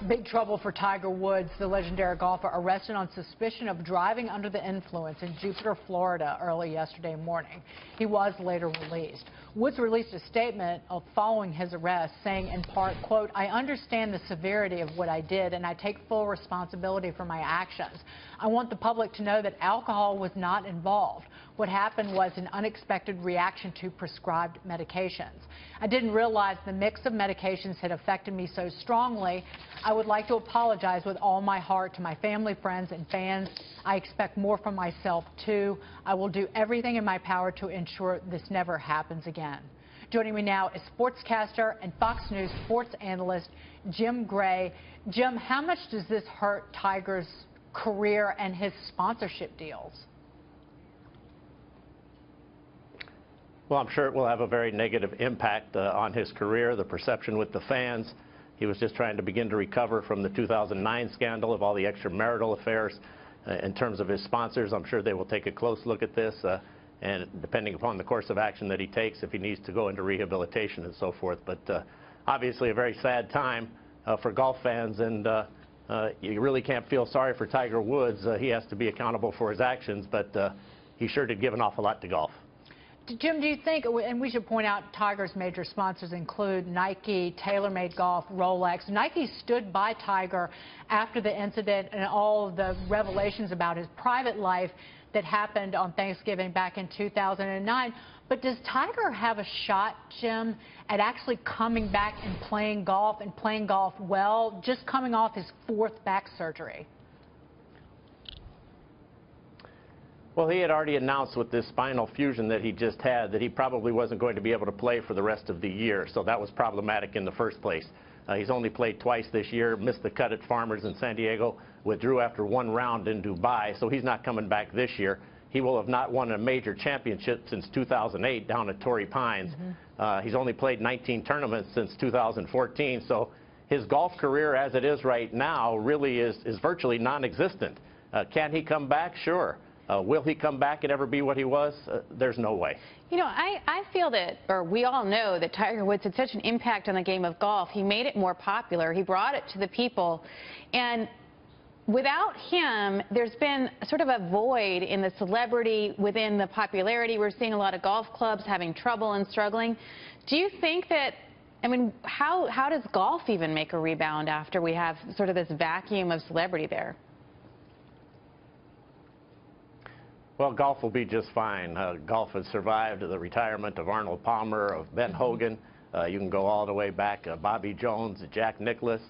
Big trouble for Tiger Woods, the legendary golfer, arrested on suspicion of driving under the influence in Jupiter, Florida, early yesterday morning. He was later released. Woods released a statement following his arrest, saying in part, quote, "I understand the severity of what I did, and I take full responsibility for my actions. I want the public to know that alcohol was not involved. What happened was an unexpected reaction to prescribed medications. I didn't realize the mix of medications had affected me so strongly. I would like to apologize with all my heart to my family, friends, and fans. I expect more from myself, too. I will do everything in my power to ensure this never happens again." Joining me now is sportscaster and Fox News sports analyst Jim Gray. Jim, how much does this hurt Tiger's career and his sponsorship deals? Well, I'm sure it will have a very negative impact on his career, the perception with the fans. He was just trying to begin to recover from the 2009 scandal of all the extramarital affairs. In terms of his sponsors, I'm sure they will take a close look at this, and depending upon the course of action that he takes, if he needs to go into rehabilitation and so forth. But obviously a very sad time for golf fans, and you really can't feel sorry for Tiger Woods. He has to be accountable for his actions, but he sure did give an awful lot to golf. Jim, do you think, and we should point out Tiger's major sponsors include Nike, TaylorMade Golf, Rolex. Nike stood by Tiger after the incident and all of the revelations about his private life that happened on Thanksgiving back in 2009. But does Tiger have a shot, Jim, at actually coming back and playing golf well, just coming off his 4th back surgery? Well, he had already announced with this spinal fusion that he just had that he probably wasn't going to be able to play for the rest of the year, so that was problematic in the first place. He's only played twice this year, missed the cut at Farmers in San Diego, withdrew after 1 round in Dubai, so he's not coming back this year. He will have not won a major championship since 2008 down at Torrey Pines. He's only played 19 tournaments since 2014, so his golf career as it is right now really is virtually non-existent. Can he come back? Sure. Will he come back and ever be what he was? There's no way. You know, I feel that, or we all know that Tiger Woods had such an impact on the game of golf. He made it more popular. He brought it to the people. And without him, there's been sort of a void in the celebrity within the popularity. We're seeing a lot of golf clubs having trouble and struggling. Do you think that, I mean, how does golf even make a rebound after we have sort of this vacuum of celebrity there? Well, golf will be just fine. Golf has survived the retirement of Arnold Palmer, of Ben Hogan. You can go all the way back, Bobby Jones, Jack Nicklaus,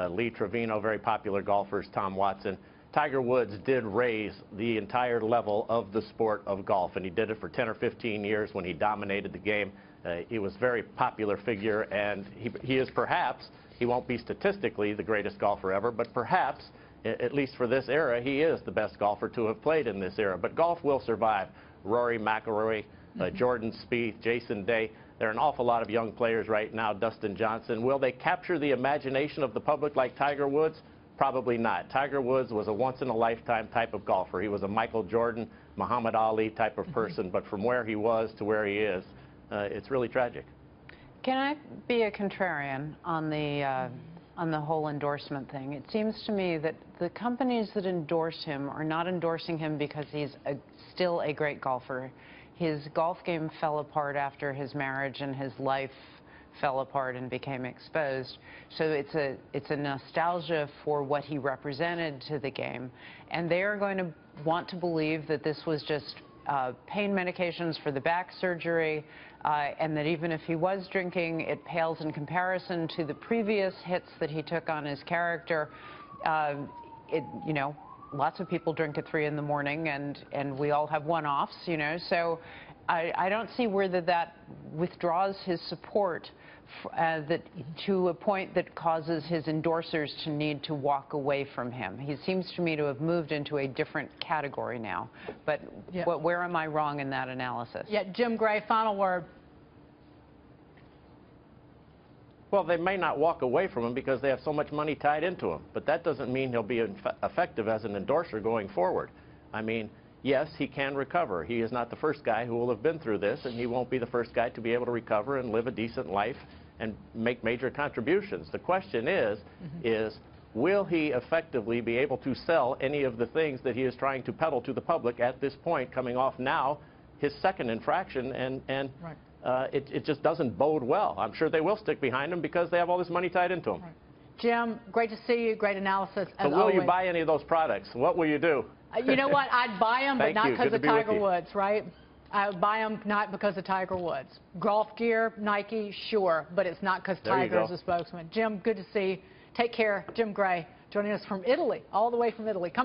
Lee Trevino, very popular golfers, Tom Watson. Tiger Woods did raise the entire level of the sport of golf, and he did it for 10 or 15 years when he dominated the game. He was a very popular figure, and he is perhaps, he won't be statistically the greatest golfer ever, but perhaps, at least for this era, he is the best golfer to have played in this era. But golf will survive. Rory McIlroy, Jordan Spieth, Jason Day. There are an awful lot of young players right now, Dustin Johnson. Will they capture the imagination of the public like Tiger Woods? Probably not. Tiger Woods was a once-in-a-lifetime type of golfer. He was a Michael Jordan, Muhammad Ali type of person. But from where he was to where he is, it's really tragic. Can I be a contrarian on the whole endorsement thing? It seems to me that the companies that endorse him are not endorsing him because he's still a great golfer. His golf game fell apart after his marriage, and his life fell apart and became exposed. So it's a nostalgia for what he represented to the game, and they are going to want to believe that this was just pain medications for the back surgery, and that even if he was drinking, it pales in comparison to the previous hits that he took on his character. You know, lots of people drink at 3 in the morning, and we all have one-offs, you know. So I don't see where that withdraws his support to a point that causes his endorsers to need to walk away from him. He seems to me to have moved into a different category now. But where am I wrong in that analysis? Yeah, Jim Gray, final word. Well, they may not walk away from him because they have so much money tied into him, but that doesn't mean he'll be effective as an endorser going forward. I mean, yes, he can recover. He is not the first guy who will have been through this, and he won't be the first guy to be able to recover and live a decent life and make major contributions. The question is will he effectively be able to sell any of the things that he is trying to peddle to the public at this point, coming off now his second infraction, and Right. it just doesn't bode well. I'm sure they will stick behind him because they have all this money tied into them. Right. Jim, great to see you. Great analysis, as So will always. you buy any of those products? What will you do? You know what? I'd buy them, but Thank not you. because Good of to be with Tiger you. Woods, right? I would buy them not because of Tiger Woods. Golf gear, Nike, sure, but it's not because There you Tiger is go. a spokesman. Jim, good to see you. Take care. Jim Gray joining us from Italy, all the way from Italy. Come